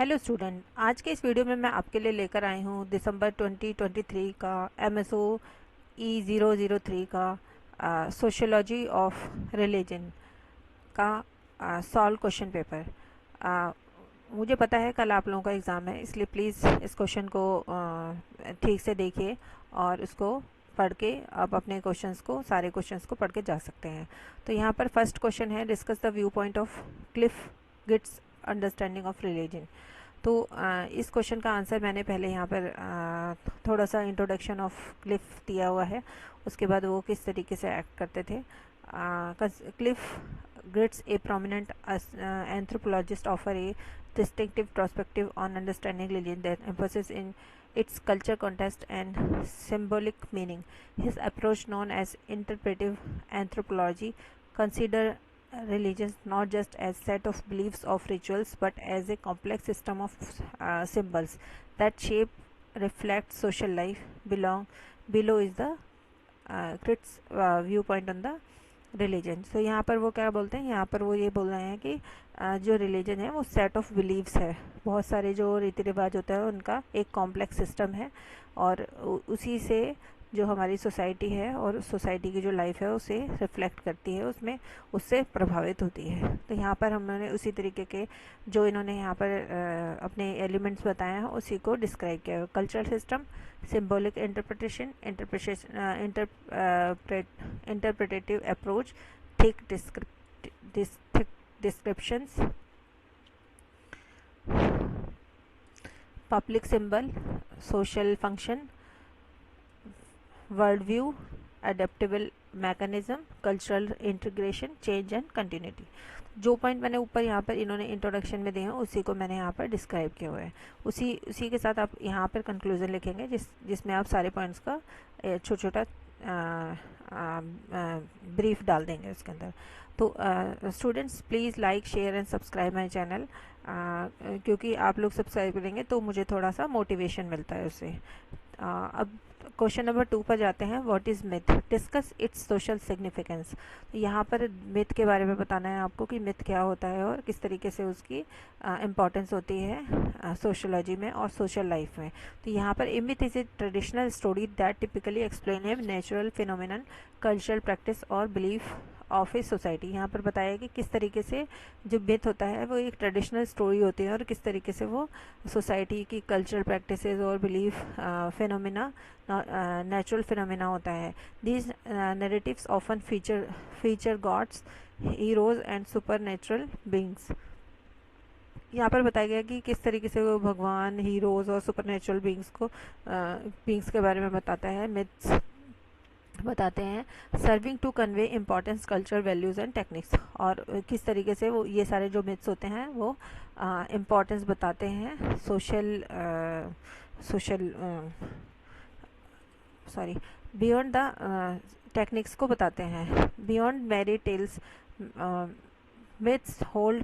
Hello student, आज के इस वीडियो में मैं आपके लिए लेकर आई हूँ दिसंबर 2023 का MSO E003 का सोशियोलॉजी ऑफ रिलीजन का सॉल्व क्वेश्चन पेपर। मुझे पता है कल आप लोगों का एग्ज़ाम है, इसलिए प्लीज़ इस क्वेश्चन को ठीक से देखिए और उसको पढ़ के आप अपने सारे क्वेश्चंस को पढ़ के जा सकते हैं। तो यहाँ पर फर्स्ट क्वेश्चन है, discuss the view point of Cliff Gits understanding of religion. तो इस क्वेश्चन का आंसर मैंने पहले यहाँ पर थोड़ा सा इंट्रोडक्शन ऑफ क्लिफ दिया हुआ है, उसके बाद वो किस तरीके से एक्ट करते थे। Cliff Geertz a prominent anthropologist offer a distinctive perspective on understanding religion that emphasis in its culture context and symbolic meaning. His approach, known as interpretive anthropology, consider religions not just as set of beliefs of rituals but as a complex system of symbols that shape reflect social life. Below is the Crit's viewpoint on the religion. So यहाँ पर वो क्या बोलते हैं, यहाँ पर वो ये बोल रहे हैं कि जो रिलीजन है वो सेट ऑफ बिलीव्स है, बहुत सारे जो रीति रिवाज होता है उनका एक कॉम्प्लेक्स सिस्टम है और उसी से जो हमारी सोसाइटी है और सोसाइटी की जो लाइफ है उसे रिफ्लेक्ट करती है, उसमें उससे प्रभावित होती है। तो यहाँ पर हमने उसी तरीके के जो इन्होंने यहाँ पर अपने एलिमेंट्स बताए हैं उसी को डिस्क्राइब किया है। Cultural system, symbolic interpretation, interpretative approach, thick descriptions, public symbol, social function, worldview, adaptable mechanism, cultural integration, change and continuity। जो पॉइंट मैंने ऊपर यहाँ पर इन्होंने इंट्रोडक्शन में दिए हैं उसी को मैंने यहाँ पर डिस्क्राइब किया हुआ है। उसी के साथ आप यहाँ पर कंक्लूजन लिखेंगे जिसमें आप सारे पॉइंट्स का छोटा छोटा ब्रीफ डाल देंगे उसके अंदर। तो students please like, share and subscribe my channel, क्योंकि आप लोग सब्सक्राइब करेंगे तो मुझे थोड़ा सा मोटिवेशन मिलता है उससे। अब क्वेश्चन नंबर 2 पर जाते हैं। What is myth, discuss it's social significance. यहाँ पर मिथ के बारे में बताना है आपको कि मिथ क्या होता है और किस तरीके से उसकी इम्पोर्टेंस होती है सोशोलॉजी में और सोशल लाइफ में। तो यहाँ पर ए myth is a traditional story that typically explain a natural phenomenon, cultural practice और बिलीफ ऑफ ए सोसाइटी। यहाँ पर बताया कि किस तरीके से जो मिथ होता है वो एक ट्रेडिशनल स्टोरी होती है और किस तरीके से वो सोसाइटी की कल्चरल प्रैक्टिसेस और बिलीफ फिनोमिना, नेचुरल फिनोमिना होता है। These narratives often feature gods, heroes and supernatural beings. यहाँ पर बताया गया कि किस तरीके से वो भगवान, हीरोज और सुपर नेचुरल बींग्स के बारे में बताता है, मिथ्स बताते हैं। Serving to convey importance cultural values and techniques, और किस तरीके से वो ये सारे जो मिथ्स होते हैं वो इम्पॉर्टेंस बताते हैं बियॉन्ड द टेक्निक्स को बताते हैं। Beyond mere tales, myths hold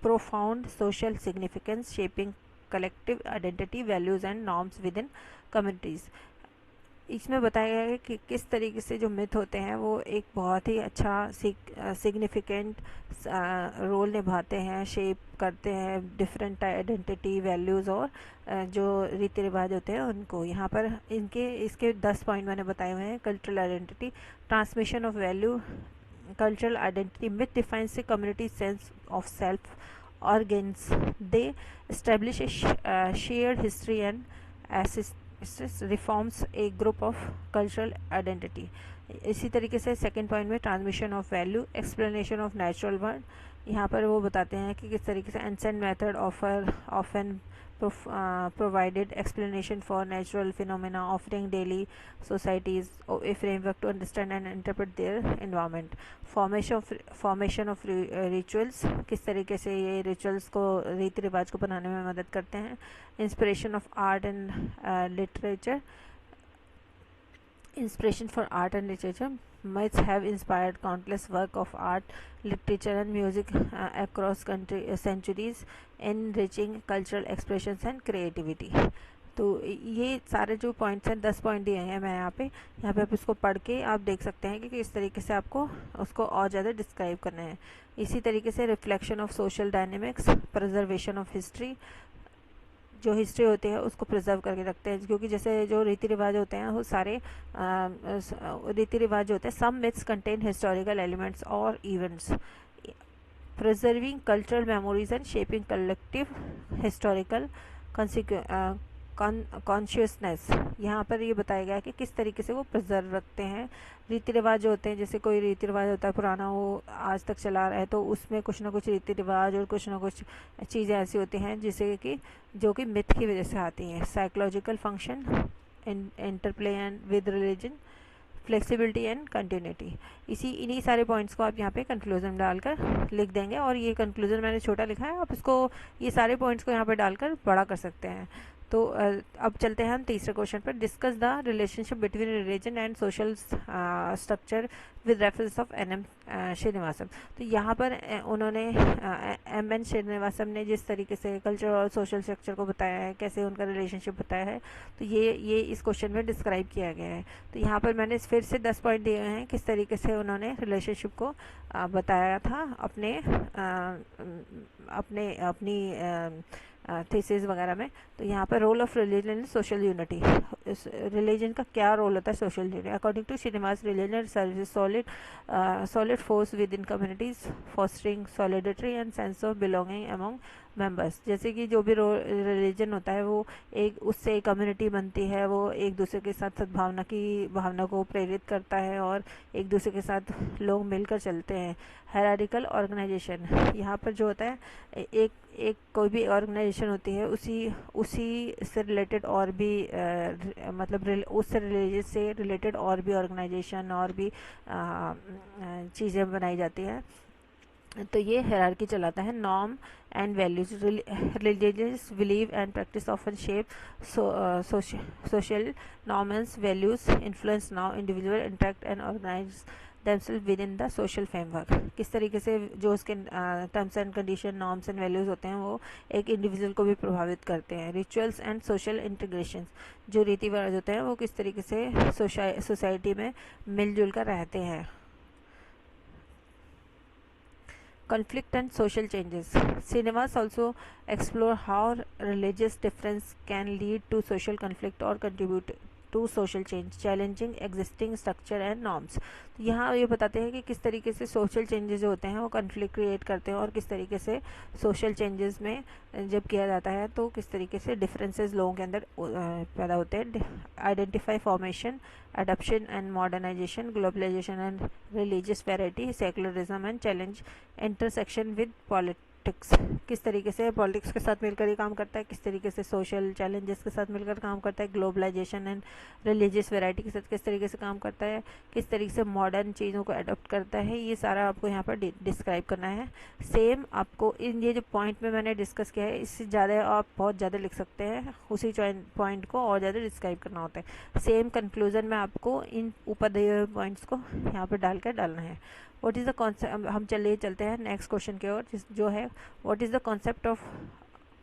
profound social significance, shaping collective identity, values and norms within communities। इसमें बताया गया है कि किस तरीके से जो मिथ होते हैं वो एक बहुत ही अच्छा सिग्निफिकेंट रोल निभाते हैं, शेप करते हैं डिफरेंट आइडेंटिटी, वैल्यूज़ और जो रीति रिवाज होते हैं उनको। यहाँ पर इसके 10 पॉइंट मैंने बताए हुए हैं। Cultural identity, transmission of value, cultural identity. Myth defines a community sense of self organs. They establish a shared history and reforms a group of cultural identity. इसी तरीके से सेकेंड पॉइंट में transmission of value, explanation of natural world. यहाँ पर वो बताते हैं कि किस तरीके से ancient method often provided explanation for natural phenomena, offering daily societies a framework to understand and interpret their environment. Formation of rituals, किस तरीके से ये rituals को, रीति रिवाज को बनाने में मदद करते हैं। Inspiration of art and literature, inspiration for art and literature. Myths have inspired countless work of art, literature and music across centuries, enriching cultural expressions and creativity. तो ये सारे जो पॉइंट्स हैं 10 पॉइंट दिए हैं मैं यहाँ पे आप इसको पढ़ के आप देख सकते हैं कि किस तरीके से आपको उसको और ज़्यादा डिस्क्राइब करना है। इसी तरीके से reflection of social dynamics, preservation of history, जो हिस्ट्री होती है उसको प्रिजर्व करके रखते हैं, क्योंकि जैसे जो रीति रिवाज होते हैं वो सारे रीति रिवाज होते हैं, सम मिथ्स कंटेन हिस्टोरिकल एलिमेंट्स और events, preserving cultural memories and shaping collective historical consciousness. यहाँ पर ये बताया गया है कि किस तरीके से वो प्रिजर्व रखते हैं रीति रिवाज जो होते हैं। जैसे कोई रीति रिवाज होता है पुराना, वो आज तक चला रहा है, तो उसमें कुछ ना कुछ रीति रिवाज और कुछ ना कुछ चीज़ें ऐसी होती हैं जिसे कि जो कि मिथ की वजह से आती हैं। Psychological function, interplay and with religion, flexibility and continuity. इन्हीं सारे पॉइंट्स को आप यहाँ पे कंक्लूजन डालकर लिख देंगे, और ये कंक्लूजन मैंने छोटा लिखा है, आप इसको ये सारे पॉइंट्स को यहाँ पे डालकर बड़ा कर सकते हैं। तो अब चलते हैं हम तीसरे क्वेश्चन पर। Discuss the relationship between religion and social structure with reference of N M Srinivasan. तो यहाँ पर उन्होंने एम एन श्रीनिवासन ने जिस तरीके से कल्चर और सोशल स्ट्रक्चर को बताया है, कैसे उनका रिलेशनशिप बताया है, तो ये इस क्वेश्चन में डिस्क्राइब किया गया है। तो यहाँ पर मैंने फिर से 10 पॉइंट दिए हैं किस तरीके से उन्होंने रिलेशनशिप को बताया था अपनी थीसिस वगैरह में। तो यहाँ पर role of religion in social unity, religion का क्या रोल होता है social unity. According to Srinivas, religion serves solid force within communities, fostering solidity and sense of belonging among members. जैसे कि जो भी रिलीजन होता है वो उससे एक कम्युनिटी बनती है, वो एक दूसरे के साथ सद्भावना की भावना को प्रेरित करता है और एक दूसरे के साथ लोग मिलकर चलते हैं। हायरार्किकल ऑर्गेनाइजेशन, यहाँ पर जो होता है एक कोई भी ऑर्गेनाइजेशन होती है उसी से रिलेटेड और भी मतलब उससे रिलीजन से रिलेटेड और भी ऑर्गेनाइजेशन और भी चीज़ें बनाई जाती हैं, तो ये हायरार्की चलाता है। Norm and values, religious belief and practice often shape social norms, values influence now individual interact and organise themselves within the social framework। किस तरीके से जो उसके terms and condition, norms and values होते हैं वो एक इंडिविजुअल को भी प्रभावित करते हैं। रिचुअल्स एंड सोशल इंटीग्रेशन, जो रीति रिवाज होते हैं वो किस तरीके से सोसाइटी में मिलजुल कर रहते हैं। Conflict and social changes. Cinemas also explore how religious difference can lead to social conflict or contribute to social change, challenging existing structure and norms। तो यहाँ ये बताते हैं कि किस तरीके से सोशल चेंजेस जो होते हैं वो कन्फ्लिक्ट क्रिएट करते हैं और किस तरीके से सोशल चेंजेस में जब किया जाता है तो किस तरीके से डिफरेंसेस लोगों के अंदर पैदा होते हैं। Identify formation, adoption and modernization, globalization and religious variety, secularism and challenge intersection with politics। किस तरीके से पॉलिटिक्स के साथ मिलकर ये काम करता है, किस तरीके से सोशल चैलेंजेस के साथ मिलकर काम करता है, ग्लोबलाइजेशन एंड रिलीजियस वैरायटी के साथ किस तरीके से काम करता है, किस तरीके से मॉडर्न चीज़ों को अडॉप्ट करता है, ये सारा आपको यहाँ पर डिस्क्राइब करना है। सेम आपको ये जो पॉइंट में मैंने डिस्कस किया है इससे ज़्यादा आप बहुत ज़्यादा लिख सकते हैं, उसी पॉइंट को और ज़्यादा डिस्क्राइब करना होता है। सेम कंक्लूजन में आपको इन ऊपर दिए हुए पॉइंट्स को यहाँ पर डालना है। व्हाट इज़ द कॉन्सेप्ट, हम चलते हैं नेक्स्ट क्वेश्चन की ओर, जो है what is the concept of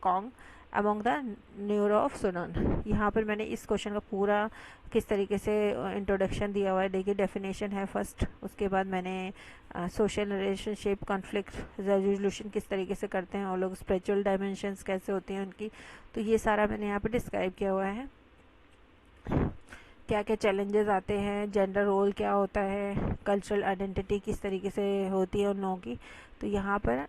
Kong among the neuro of सुनन। यहाँ पर मैंने इस क्वेश्चन का पूरा किस तरीके से इंट्रोडक्शन दिया हुआ है। देखिए डेफिनेशन है फर्स्ट, उसके बाद मैंने सोशल रिलेशनशिप, कॉन्फ्लिक्ट रेजोल्यूशन किस तरीके से करते हैं और लोग, स्पिरिचुअल डायमेंशंस कैसे होती हैं उनकी, तो ये सारा मैंने यहाँ पर डिस्क्राइब किया हुआ है। क्या क्या चैलेंजेस आते हैं, जेंडर रोल क्या होता है, कल्चरल आइडेंटिटी किस तरीके से होती है उन लोगों की, तो यहाँ पर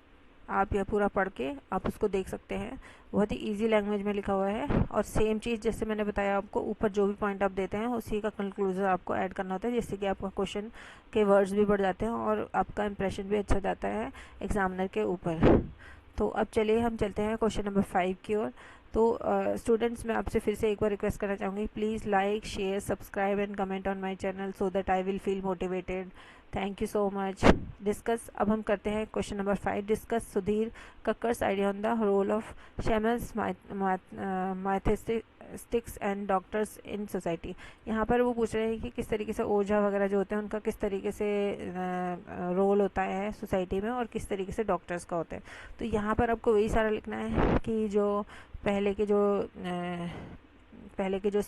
आप यह पूरा पढ़ के आप उसको देख सकते हैं। बहुत ही इजी लैंग्वेज में लिखा हुआ है और सेम चीज़ जैसे मैंने बताया आपको, ऊपर जो भी पॉइंट आप देते हैं उसी का कंक्लूजन आपको ऐड करना होता है, जिससे कि आपका क्वेश्चन के वर्ड्स भी बढ़ जाते हैं और आपका इंप्रेशन भी अच्छा जाता है एग्जामिनर के ऊपर। तो अब चलिए हम चलते हैं क्वेश्चन नंबर 5 की ओर। तो स्टूडेंट्स मैं आपसे फिर से एक बार रिक्वेस्ट करना चाहूँगी, please like, share, subscribe and comment on my channel so that I will feel motivated. Thank you so much. Discuss, अब हम करते हैं question number 5। Discuss Sudhir Kakar's idea on the role of shamans, mystics and doctors in society. यहाँ पर वो पूछ रहे हैं कि किस तरीके से ओझा वगैरह जो होते हैं उनका किस तरीके से रोल होता है सोसाइटी में और किस तरीके से डॉक्टर्स का होता है। तो यहाँ पर आपको वही सारा लिखना है कि जो पहले के जो पहले के जो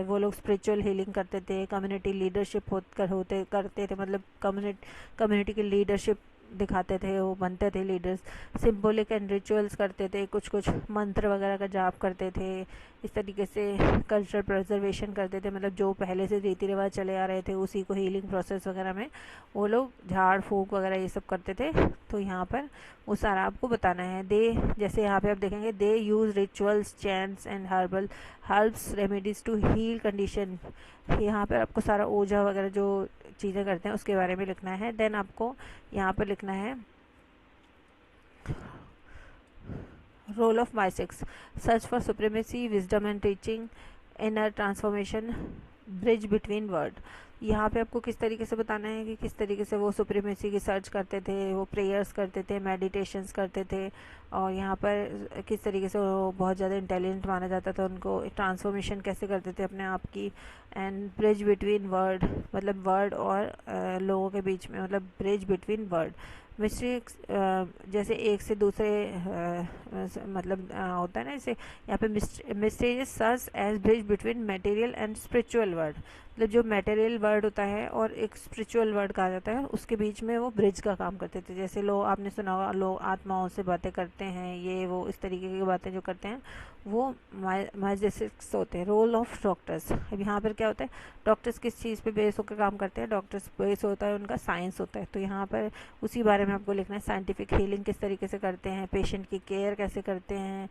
वो लोग स्पिरिचुअल हीलिंग करते थे, कम्युनिटी लीडरशिप करते थे, मतलब कम्युनिटी की लीडरशिप दिखाते थे, वो बनते थे लीडर्स। सिंबॉलिक एंड रिचुअल्स करते थे, कुछ कुछ मंत्र वगैरह का जाप करते थे। इस तरीके से कल्चरल प्रिजर्वेशन करते थे, मतलब जो पहले से रीति रिवाज चले आ रहे थे उसी को हीलिंग प्रोसेस वगैरह में वो लोग झाड़ फूंक वगैरह ये सब करते थे। तो यहाँ पर वो सारा आपको बताना है। जैसे यहाँ पे आप देखेंगे, they use rituals, chants and herbs remedies to heal condition. यहाँ पर आपको सारा ओझा वगैरह जो चीज़ें करते हैं उसके बारे में लिखना है। देन आपको यहाँ पर लिखना है role of mystics, search for supremacy, wisdom and teaching, inner transformation, bridge between word. यहाँ पे आपको किस तरीके से बताना है कि किस तरीके से वो सुप्रीमेसी की सर्च करते थे, वो प्रेयर्स करते थे, मेडिटेशंस करते थे, और यहाँ पर किस तरीके से वो बहुत ज़्यादा इंटेलिजेंट माना जाता था, उनको ट्रांसफॉर्मेशन कैसे करते थे अपने आप की। एंड ब्रिज बिटवीन वर्ड, मतलब वर्ड और लोगों के बीच में, मतलब ब्रिज बिटवीन वर्ड। मिस्ट्री जैसे एक से दूसरे मतलब होता है ना, जैसे यहाँ पे mysterious search as bridge between material and spiritual word, मतलब जो मटेरियल वर्ड होता है और एक स्पिरिचुअल वर्ड कहा जाता है, उसके बीच में वो ब्रिज का काम करते थे। जैसे लोग, आपने सुना होगा, लोग आत्माओं से बातें करते हैं, ये वो इस तरीके की बातें जो करते हैं वो मैजिस्टिक्स होते हैं। रोल ऑफ डॉक्टर्स, अब यहाँ पर क्या होता है, डॉक्टर्स किस चीज़ पे बेस होकर काम करते हैं, डॉक्टर्स बेस होता है उनका साइंस होता है। तो यहाँ पर उसी बारे में आपको लिखना है। साइंटिफिक हीलिंग किस तरीके से करते हैं, पेशेंट की केयर कैसे करते हैं,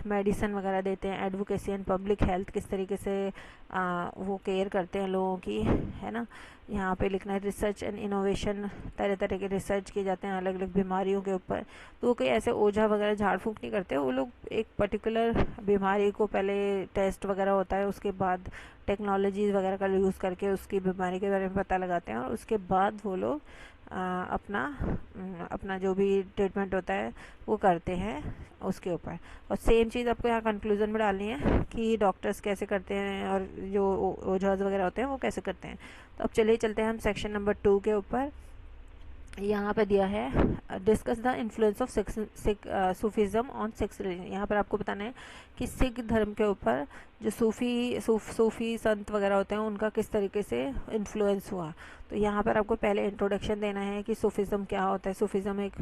मेडिसिन वगैरह देते हैं, एडवोकेसी एंड पब्लिक हेल्थ किस तरीके से वो केयर करते हैं लोगों की, है ना। यहाँ पे लिखना है रिसर्च एंड इनोवेशन, तरह तरह के रिसर्च किए जाते हैं अलग अलग बीमारियों के ऊपर। तो वो कोई ऐसे ओझा वगैरह झाड़ फूंक नहीं करते, वो लोग एक पर्टिकुलर बीमारी को पहले टेस्ट वगैरह होता है, उसके बाद टेक्नोलॉजीज़ वगैरह का यूज़ करके उसकी बीमारी के बारे में पता लगाते हैं, और उसके बाद वो लोग अपना जो भी ट्रीटमेंट होता है वो करते हैं उसके ऊपर। और सेम चीज़ आपको यहाँ कंक्लूजन में डालनी है कि डॉक्टर्स कैसे करते हैं और जो ओझाज वगैरह होते हैं वो कैसे करते हैं। तो अब चलिए चलते हैं हम सेक्शन नंबर 2 के ऊपर। यहाँ पे दिया है discuss the influence of Sufism on six religion. यहाँ पर आपको बताना है कि सिख धर्म के ऊपर जो सूफी संत वगैरह होते हैं उनका किस तरीके से इन्फ्लुएंस हुआ। तो यहाँ पर आपको पहले इंट्रोडक्शन देना है कि सूफीज़म क्या होता है। सूफीज़म एक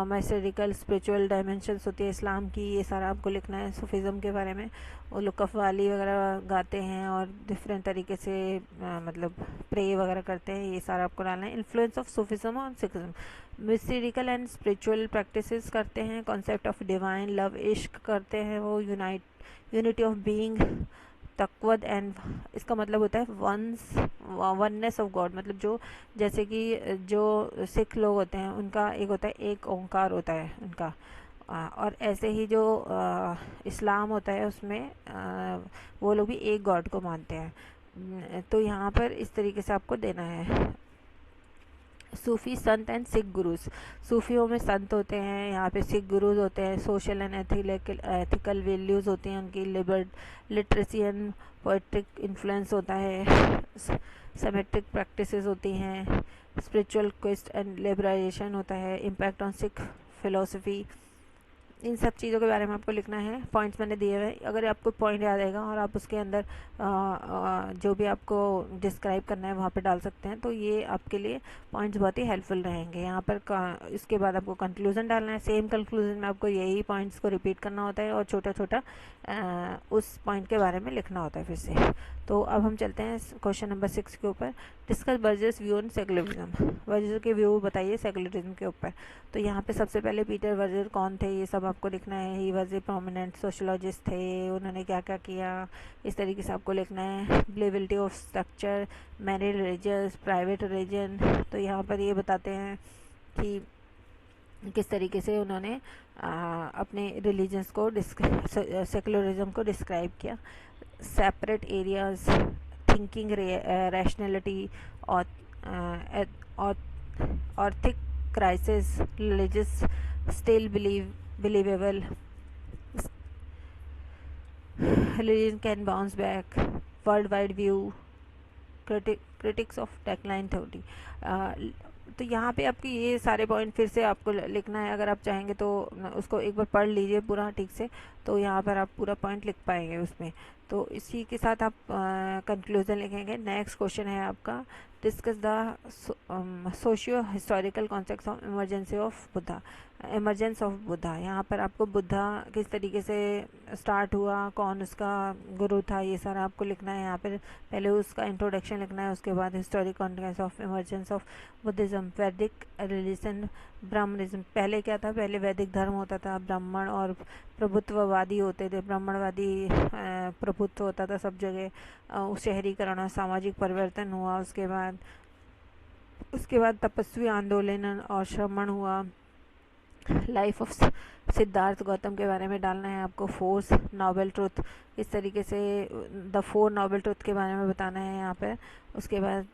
मैसेरिकल स्पिरिचुअल डायमेंशंस होती है इस्लाम की, ये सारा आपको लिखना है सूफीज़म के बारे में। वो लोग कव्वाली वगैरह गाते हैं और डिफरेंट तरीके से मतलब प्रे वगैरह करते हैं, ये सारा आपको डालना है। Influence of Sufism on Sikhism, mystical and spiritual practices करते हैं, कॉन्सेप्ट ऑफ डिवाइन लव, इश्क करते हैं वो, यूनिटी ऑफ बीइंग, तकवद एंड, इसका मतलब होता है वननेस ऑफ गॉड, मतलब जो जैसे कि जो सिख लोग होते हैं उनका एक होता है एक ओंकार होता है उनका, और ऐसे ही जो इस्लाम होता है उसमें वो लोग भी एक गॉड को मानते हैं। तो यहाँ पर इस तरीके से आपको देना है। सूफी संत एंड सिख गुरुज, सूफियों में संत होते हैं, यहाँ पे सिख गुरुज होते हैं। सोशल एंड एथिकल वैल्यूज़ होती हैं उनकी, लिटरेसी एंड पोएट्रिक इन्फ्लुएंस होता है, सेमेट्रिक प्रैक्टिसेस होती हैं, स्पिरिचुअल क्वेस्ट एंड लिबरेशन होता है, इम्पैक्ट ऑन सिख फिलोसफी। इन सब चीज़ों के बारे में आपको लिखना है। पॉइंट्स मैंने दिए हुए हैं, अगर आपको पॉइंट याद आएगा और आप उसके अंदर जो भी आपको डिस्क्राइब करना है वहाँ पे डाल सकते हैं, तो ये आपके लिए पॉइंट्स बहुत ही हेल्पफुल रहेंगे। यहाँ पर इसके बाद आपको कंक्लूजन डालना है। सेम कंक्लूजन में आपको यही पॉइंट्स को रिपीट करना होता है और छोटा छोटा उस पॉइंट के बारे में लिखना होता है फिर से। तो अब हम चलते हैं क्वेश्चन नंबर 6 के ऊपर। Discuss Buerger's view on secularism, Berger के व्यू बताइए सेकुलरिज्म के ऊपर। तो यहाँ पे सबसे पहले पीटर बर्जर कौन थे ये सब आपको लिखना है। He was a prominent sociologist थे, उन्होंने क्या क्या किया इस तरीके से आपको लिखना है। Playability of structure, many religions, private religion, तो यहाँ पर ये बताते हैं कि किस तरीके से उन्होंने अपने रिलीजन्स को सेकुलरिज्म को डिस्क्राइब किया। सेपरेट एरियाज, थिंकिंग रैशनैलिटी, ऑर्थिक crisis, religious still believable, religion can bounce back, worldwide view, critics of decline theory। तो यहाँ पे आपके ये सारे पॉइंट फिर से आपको लिखना है। अगर आप चाहेंगे तो उसको एक बार पढ़ लीजिए पूरा ठीक से, तो यहाँ पर आप पूरा पॉइंट लिख पाएंगे उसमें। तो इसी के साथ आप कंक्लूजन लिखेंगे। नेक्स्ट क्वेश्चन है आपका, discuss the socio historical concept of emergency of Buddha, emergence of Buddha. यहाँ पर आपको बुद्धा किस तरीके से स्टार्ट हुआ, कौन उसका गुरु था, ये सारा आपको लिखना है। यहाँ पर पहले उसका इंट्रोडक्शन लिखना है, उसके बाद historic context of emergence of Buddhism, वैदिक रिलीजन, ब्राह्मणिज्म। पहले क्या था, पहले वैदिक धर्म होता था, ब्राह्मण और प्रभुत्ववादी होते थे, ब्राह्मणवादी प्रभुत्व होता था सब जगह। शहरीकरण और सामाजिक परिवर्तन हुआ, उसके बाद तपस्वी आंदोलन और श्रमण हुआ। लाइफ ऑफ सिद्धार्थ गौतम के बारे में डालना है आपको। फोर्स नोबल ट्रुथ, इस तरीके से द 4 नोबल ट्रुथ के बारे में बताना है यहाँ पर। उसके बाद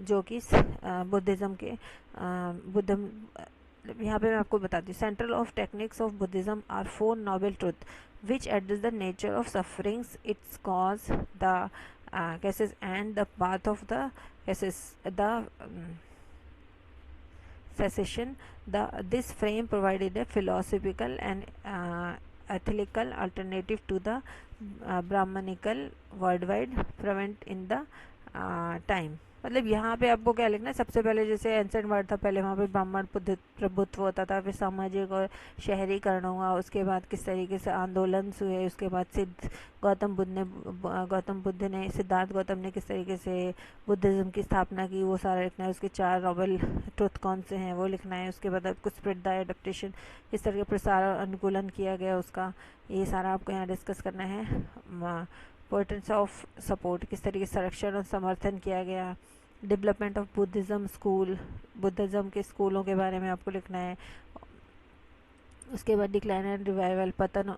जो कि बुद्धिज़्म के बुद्ध, यहाँ पे मैं आपको बताती हूँ। Central of techniques of Buddhism are 4 noble truth which address the nature of sufferings, its cause, the cases and the path of the cases, the cessation. This frame provided a philosophical and ethical alternative to the Brahmanical worldwide prevalent in the time. मतलब यहाँ पे आपको क्या लिखना है, सबसे पहले जैसे एंसेंट वर्ड था, पहले वहाँ पे ब्राह्मण प्रभुत्व होता था, फिर सामाजिक और शहरीकरण हुआ, उसके बाद किस तरीके से आंदोलन हुए, उसके बाद गौतम बुद्ध ने सिद्धार्थ गौतम ने किस तरीके से बुद्धिज़्म की स्थापना की, वो सारा लिखना है। उसके 4 नोबल ट्रुथ कौन से हैं वो लिखना है। उसके बाद आपको स्प्रेड द एडेप्टेशन, किस तरह के प्रसार और अनुकूलन किया गया उसका, ये सारा आपको यहाँ डिस्कस करना है। इम्पोर्टेंस ऑफ सपोर्ट, किस तरीके से संरक्षण और समर्थन किया गया। Development of Buddhism school, Buddhism के स्कूलों के बारे में आपको लिखना है। उसके बाद डिक्लाइन एंड रिवाइवल, पतन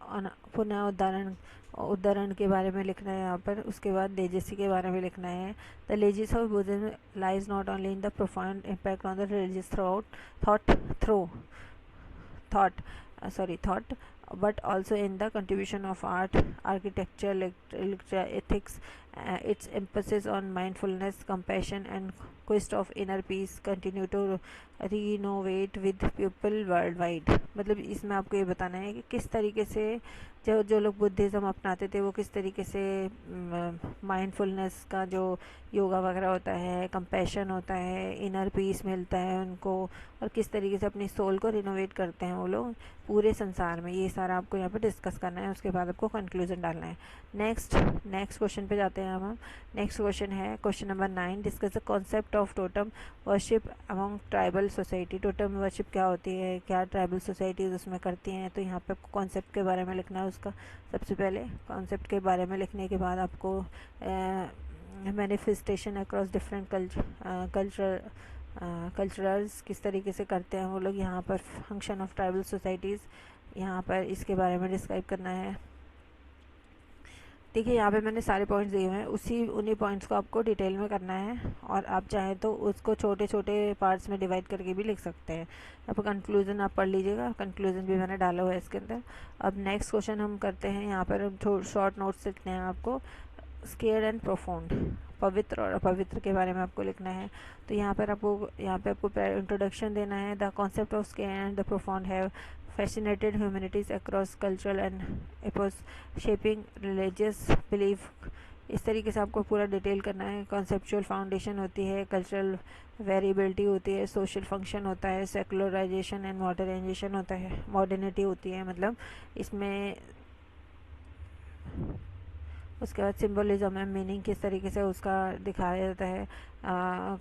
पुनः उदाहरण के बारे में लिखना है यहाँ पर। उसके बाद लेजेसी के बारे में लिखना है। The legacy of Buddhism lies not only in the profound impact on the religious thought but also in the contribution of art, architecture, literature, ethics, its emphasis on mindfulness, compassion and quest of inner peace continue to renovate with people worldwide। मतलब इसमें आपको ये बताना है कि किस तरीके से जो लोग बुद्धिज़्म अपनाते थे वो किस तरीके से माइंडफुलनेस का जो योगा वगैरह होता है, कंपैशन होता है, इनर पीस मिलता है उनको, और किस तरीके से अपनी सोल को रिनोवेट करते हैं वो लोग पूरे संसार में। ये सारा आपको यहाँ पे डिस्कस करना है। उसके बाद आपको कंक्लूजन डालना है। नेक्स्ट क्वेश्चन पे जाते हैं हम। नेक्स्ट क्वेश्चन है question number 9, discuss the concept of totem worship among tribal society. Totem worship क्या होती है, क्या ट्राइबल सोसाइटीज़ उसमें करती हैं, तो यहाँ पे आपको कॉन्सेप्ट के बारे में लिखना है। उसका सबसे पहले कॉन्सेप्ट के बारे में लिखने के बाद आपको मैनिफेस्टेशन अक्रॉस डिफरेंट कल्चरल्स किस तरीके से करते हैं वो लोग, यहाँ पर फंक्शन ऑफ ट्राइबल सोसाइटीज़, यहाँ पर इसके बारे में डिस्क्राइब करना है। देखिए यहाँ पे मैंने सारे पॉइंट्स दिए हुए हैं, उन्हीं पॉइंट्स को आपको डिटेल में करना है, और आप चाहें तो उसको छोटे छोटे पार्ट्स में डिवाइड करके भी लिख सकते हैं। अब कंक्लूजन आप पढ़ लीजिएगा, कंक्लूजन भी मैंने डाला हुआ है इसके अंदर। अब नेक्स्ट क्वेश्चन हम करते हैं। यहाँ पर हम शॉर्ट नोट्स लिखने हैं आपको। स्केयर्ड एंड प्रोफाउंड, पवित्र और अपवित्र के बारे में आपको लिखना है। तो यहाँ पे आपको इंट्रोडक्शन देना है। The concept of scared and the profound have fascinated humanities across cultural and epochs, shaping religious belief। इस तरीके से आपको पूरा डिटेल करना है। कॉन्सेप्चुअल फाउंडेशन होती है, कल्चरल वेरिएबिलिटी होती है, सोशल फंक्शन होता है, सेकुलराइजेशन एंड मॉडर्नाइजेशन होता है, मॉडर्निटी होती है मतलब इसमें। उसके बाद सिम्बोलिज्म है, मीनिंग किस तरीके से उसका दिखाया जाता है।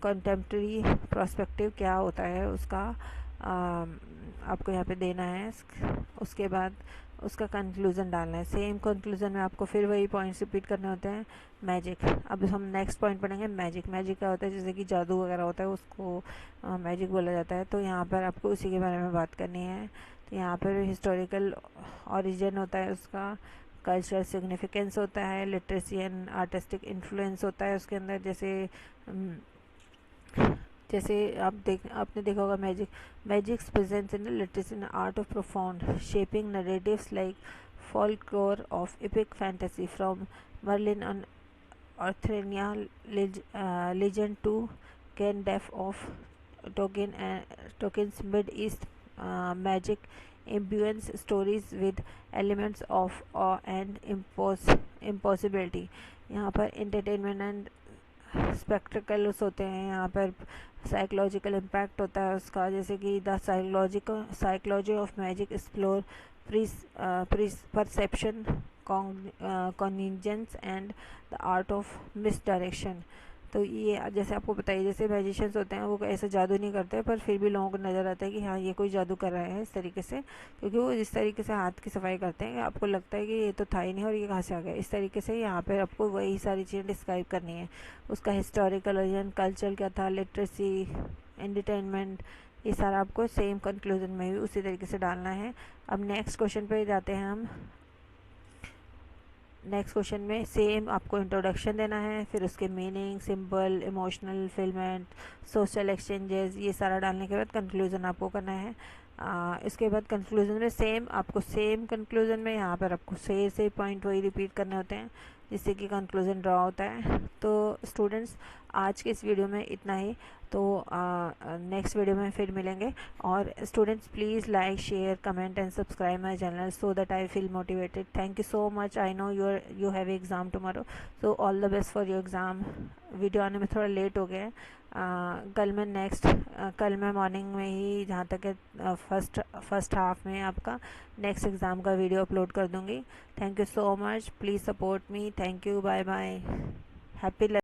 कंटेम्प्रेरी प्रोस्पेक्टिव क्या होता है उसका आपको यहाँ पे देना है। उसके बाद उसका कंक्लूजन डालना है। सेम कंक्लूजन में आपको फिर वही पॉइंट्स रिपीट करने होते हैं। मैजिक, अब हम नेक्स्ट पॉइंट पढ़ेंगे। मैजिक क्या होता है, जैसे कि जादू वगैरह होता है उसको मैजिक बोला जाता है। तो यहाँ पर आपको उसी के बारे में बात करनी है। तो यहाँ पर हिस्टोरिकल ओरिजिन होता है उसका, कल्चरल सिग्निफिकेंस होता है, लिटरेसी एंड आर्टिस्टिक इन्फ्लुएंस होता है उसके अंदर। जैसे आपने देखा होगा magics presence in literacy and art of profound shaping narratives like folklore of epic fantasy from Merlin and Arthurian legend to Gandalf of Tolkien's Mid-East magic imbues stories with elements of awe and impossibility. यहाँ पर entertainment and spectacles होते हैं, यहाँ पर psychological impact होता है उसका, जैसे कि the psychology of magic explore perception, cognisance and the art of misdirection. तो ये जैसे आपको बताइए, जैसे मैजिशियंस होते हैं वो ऐसा जादू नहीं करते, पर फिर भी लोगों को नज़र आता है कि हाँ ये कोई जादू कर रहा है इस तरीके से, क्योंकि वो जिस तरीके से हाथ की सफाई करते हैं आपको लगता है कि ये तो था ही नहीं और ये कहाँ से आ गया। इस तरीके से यहाँ पर आपको वही सारी चीज़ें डिस्क्राइब करनी है, उसका हिस्टोरिकल ओरिजिन, कल्चर क्या था, लिटरेसी, एंटरटेनमेंट, ये सारा आपको सेम कंक्लूजन में भी उसी तरीके से डालना है। अब नेक्स्ट क्वेश्चन पे जाते हैं हम। नेक्स्ट क्वेश्चन में सेम आपको इंट्रोडक्शन देना है, फिर उसके meaning, symbol, emotional filament, social exchanges, ये सारा डालने के बाद कंक्लूजन आपको करना है। इसके बाद कंक्लूजन में सेम कंक्लूजन में यहाँ पर आपको से पॉइंट वही रिपीट करने होते हैं जिससे कि कंक्लूजन ड्रॉ होता है। तो स्टूडेंट्स आज के इस वीडियो में इतना ही, तो नेक्स्ट वीडियो में फिर मिलेंगे। और students please like, share, comment and subscribe my channel so that I feel motivated. Thank you so much. I know you have exam tomorrow, so all the best for your exam. Video आने में थोड़ा late हो गया है। कल मैं morning में ही, जहाँ तक है फर्स्ट हाफ में आपका नेक्स्ट एग्ज़ाम का वीडियो अपलोड कर दूँगी। Thank you so much, please support me. Thank you, bye bye, happy